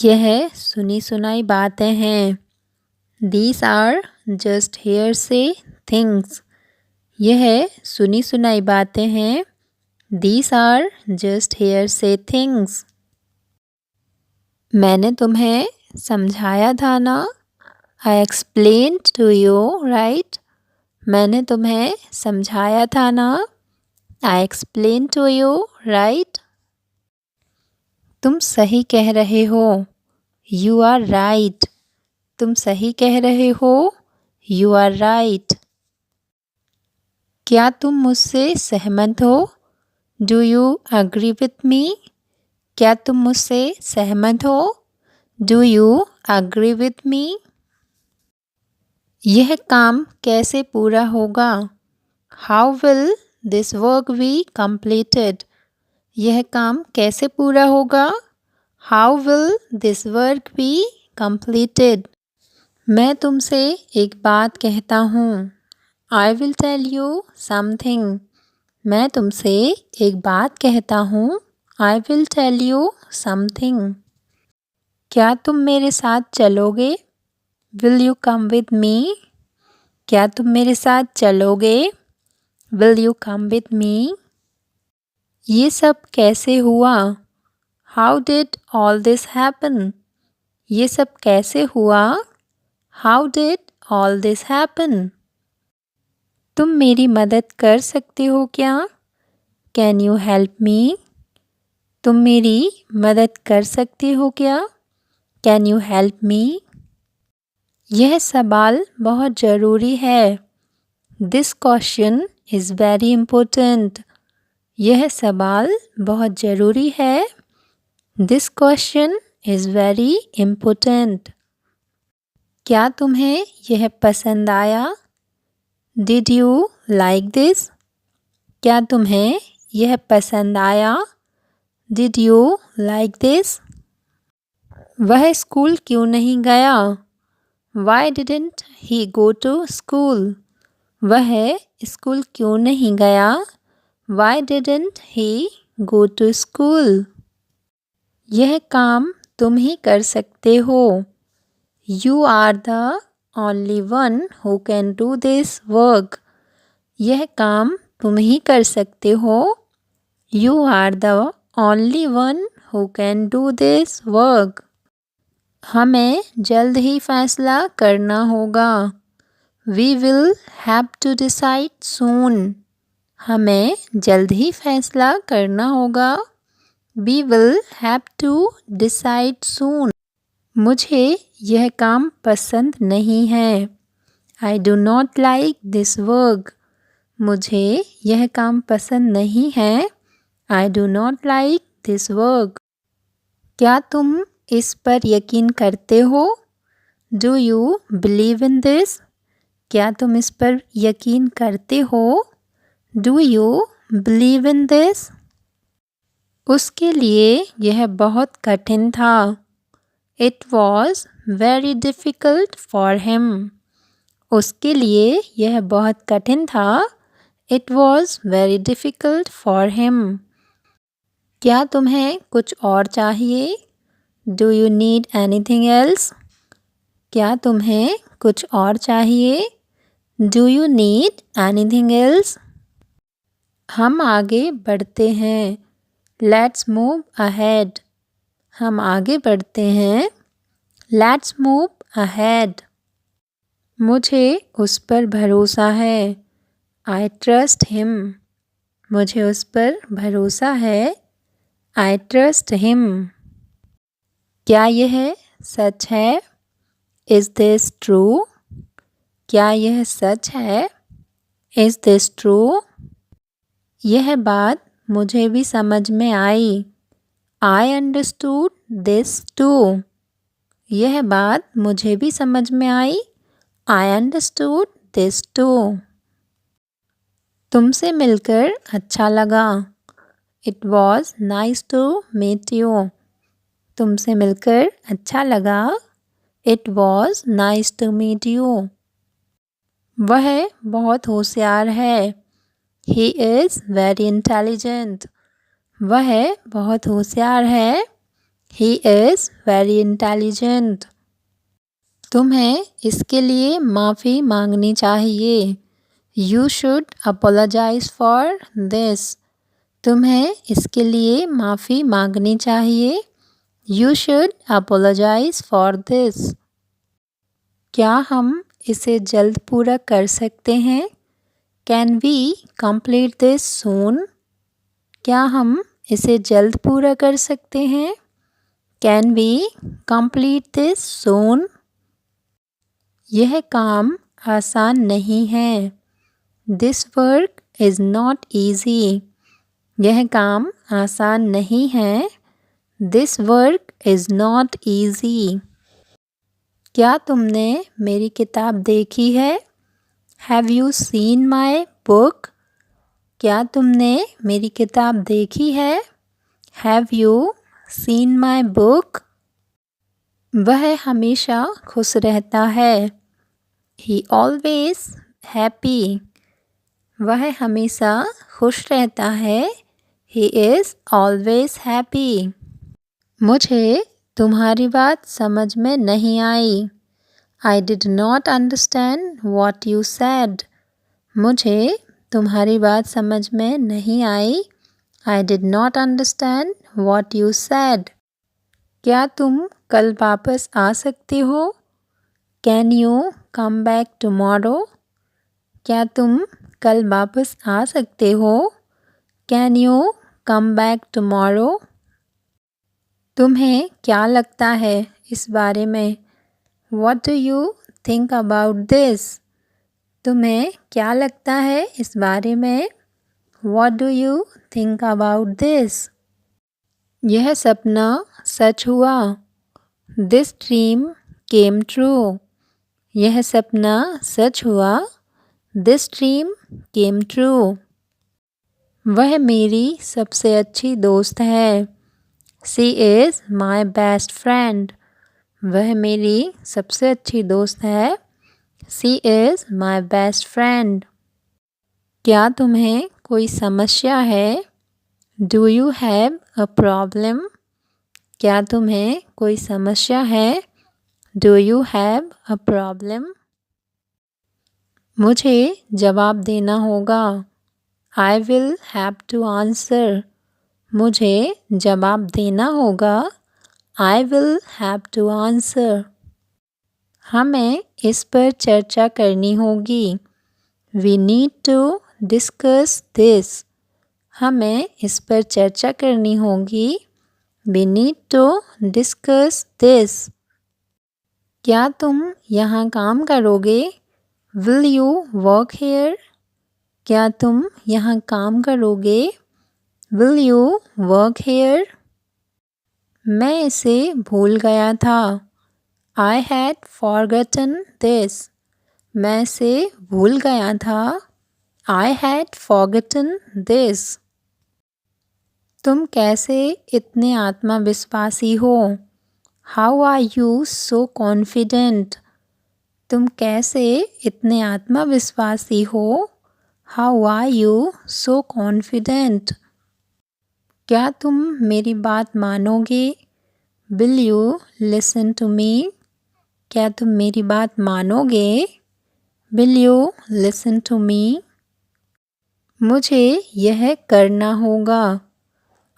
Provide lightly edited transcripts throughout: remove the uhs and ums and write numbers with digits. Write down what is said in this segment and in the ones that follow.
यह सुनी सुनाई बातें हैं। These are just hearsay things. यह सुनी सुनाई बातें हैं। These are just hearsay things. मैंने तुम्हें समझाया था ना? I explained to you, right? मैंने तुम्हें समझाया था ना? I explained to you, right? तुम सही कह रहे हो। You are right. तुम सही कह रहे हो। You are right. क्या तुम मुझसे सहमत हो? Do you agree with me? क्या तुम मुझसे सहमत हो? Do you agree with me? यह काम कैसे पूरा होगा? How will this work be completed? यह काम कैसे पूरा होगा? How will this work be completed? मैं तुमसे एक बात कहता हूँ। I will tell you something. मैं तुमसे एक बात कहता हूँ। I will tell you something. क्या तुम मेरे साथ चलोगे? Will you come with me? क्या तुम मेरे साथ चलोगे? Will you come with me? ये सब कैसे हुआ? How did all this happen? ये सब कैसे हुआ? How did all this happen? तुम मेरी मदद कर सकते हो क्या? Can you help me? तुम मेरी मदद कर सकते हो क्या? Can you help me? यह सवाल बहुत ज़रूरी है। This question is very important. यह सवाल बहुत ज़रूरी है। This question is very important. क्या तुम्हें यह पसंद आया? Did you like this? क्या तुम्हें यह पसंद आया? Did you like this? वह स्कूल क्यों नहीं गया? Why didn't he go to school? वह स्कूल क्यों नहीं गया? Why didn't he go to school? यह काम तुम ही कर सकते हो। You are the only one who can do this work. यह काम तुम ही कर सकते हो। You are the only one who can do this work. हमें जल्द ही फैसला करना होगा। We will have to decide soon. हमें जल्द ही फैसला करना होगा। We will have to decide soon. मुझे यह काम पसंद नहीं है। I do not like this work. मुझे यह काम पसंद नहीं है। I do not like this work. क्या तुम इस पर यकीन करते हो? Do you believe in this? क्या तुम इस पर यकीन करते हो? Do you believe in this? उसके लिए यह बहुत कठिन था। It was very difficult for him. उसके लिए यह बहुत कठिन था। It was very difficult for him. क्या तुम्हें कुछ और चाहिए? Do you need anything else? क्या तुम्हें कुछ और चाहिए? Do you need anything else? हम आगे बढ़ते हैं। Let's move ahead. हम आगे बढ़ते हैं। Let's move ahead. मुझे उस पर भरोसा है। I trust him. मुझे उस पर भरोसा है। I trust him. क्या यह सच है? Is this true? क्या यह सच है? Is this true? यह बात मुझे भी समझ में आई। I understood this too. यह बात मुझे भी समझ में आई। I understood this too. तुमसे मिलकर अच्छा लगा। It was nice to meet you. तुमसे मिलकर अच्छा लगा। It was nice to meet you. वह बहुत होशियार है। He is very intelligent. वह बहुत होशियार है। He is very intelligent. तुम्हें इसके लिए माफ़ी मांगनी चाहिए। You should apologise for this. तुम्हें इसके लिए माफ़ी मांगनी चाहिए। You should apologise for this. क्या हम इसे जल्द पूरा कर सकते हैं? कैन वी कंप्लीट दिस सून? क्या हम इसे जल्द पूरा कर सकते हैं? कैन वी कंप्लीट दिस सून? यह काम आसान नहीं है। This work is not easy. यह काम आसान नहीं है। This work is not easy. क्या तुमने मेरी किताब देखी है? Have you seen my book? क्या तुमने मेरी किताब देखी है? Have you seen my book? वह हमेशा खुश रहता है। He always happy. वह हमेशा खुश रहता है। He is always happy. मुझे तुम्हारी बात समझ में नहीं आई। I did not understand what you said. मुझे तुम्हारी बात समझ में नहीं आई। I did not understand what you sad. क्या तुम कल वापस आ सकते हो? Can you come back tomorrow? क्या तुम कल वापस आ सकते हो? Can you come back tomorrow? तुम्हें क्या लगता है इस बारे में? What do you think about this? तुम्हें क्या लगता है इस बारे में? What do you think about this? यह सपना सच हुआ। This dream came true. यह सपना सच हुआ। This dream came true. वह मेरी सबसे अच्छी दोस्त है। She is my best friend. वह मेरी सबसे अच्छी दोस्त है। She is my best friend. क्या तुम्हें कोई समस्या है? Do you have a problem? क्या तुम्हें कोई समस्या है? Do you have a problem? मुझे जवाब देना होगा। I will have to answer. मुझे जवाब देना होगा। I will have to answer. हमें इस पर चर्चा करनी होगी। We need to discuss this. हमें इस पर चर्चा करनी होगी। We need to discuss this. क्या तुम यहाँ काम करोगे? Will you work here? क्या तुम यहाँ काम करोगे? Will you work here? मैं इसे भूल गया था। I had forgotten this. मैं इसे भूल गया था। I had forgotten this. तुम कैसे इतने आत्मविश्वासी हो? How are you so confident? तुम कैसे इतने आत्मविश्वासी हो? How are you so confident? क्या तुम मेरी बात मानोगे? Will you listen to me? क्या तुम मेरी बात मानोगे? Will you listen to me? मुझे यह करना होगा।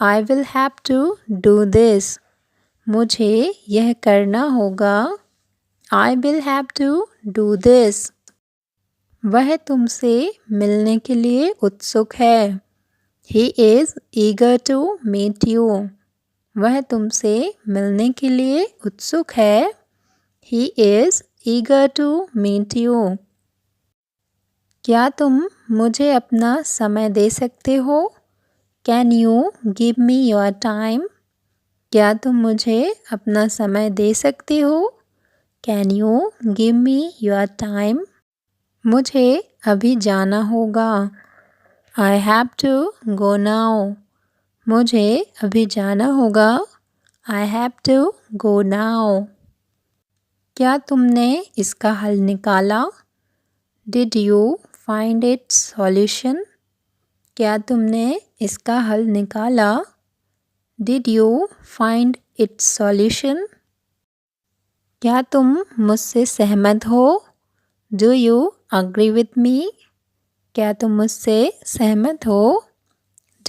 I will have to do this. मुझे यह करना होगा। I will have to do this. वह तुमसे मिलने के लिए उत्सुक है। He is eager to meet you. वह तुमसे मिलने के लिए उत्सुक है। He is eager to meet you. क्या तुम मुझे अपना समय दे सकते हो? Can you give me your time? क्या तुम मुझे अपना समय दे सकते हो? Can you give me your time? मुझे अभी जाना होगा। I have to go now. मुझे अभी जाना होगा। I have to go now. क्या तुमने इसका हल निकाला? Did you find its solution? क्या तुमने इसका हल निकाला? Did you find its solution? क्या तुम मुझसे सहमत हो? Do you agree with me? क्या तुम मुझसे सहमत हो?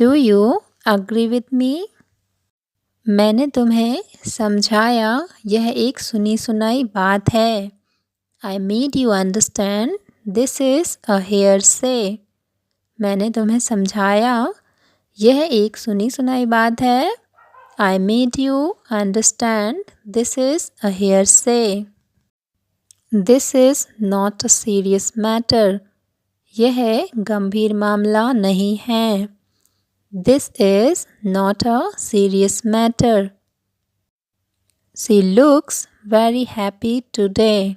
Do you agree with me? मैंने तुम्हें समझाया, यह एक सुनी सुनाई बात है। I made you understand, this is a hearsay. मैंने तुम्हें समझाया, यह एक सुनी सुनाई बात है। I made you understand, this is a hearsay. This is not a serious matter. यह गंभीर मामला नहीं है। This is not a serious matter. She looks very happy today.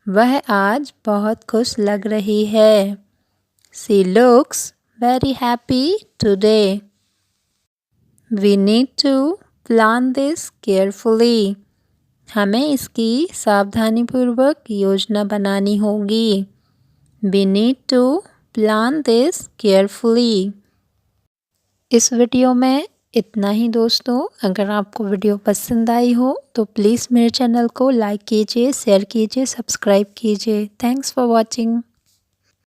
वह आज बहुत खुश लग रही है। She looks very happy today. We need to plan this carefully. हमें इसकी सावधानीपूर्वक योजना बनानी होगी। We need to plan this carefully. इस वीडियो में इतना ही दोस्तों। अगर आपको वीडियो पसंद आई हो तो प्लीज़ मेरे चैनल को लाइक कीजिए, शेयर कीजिए, सब्सक्राइब कीजिए। Thanks for watching.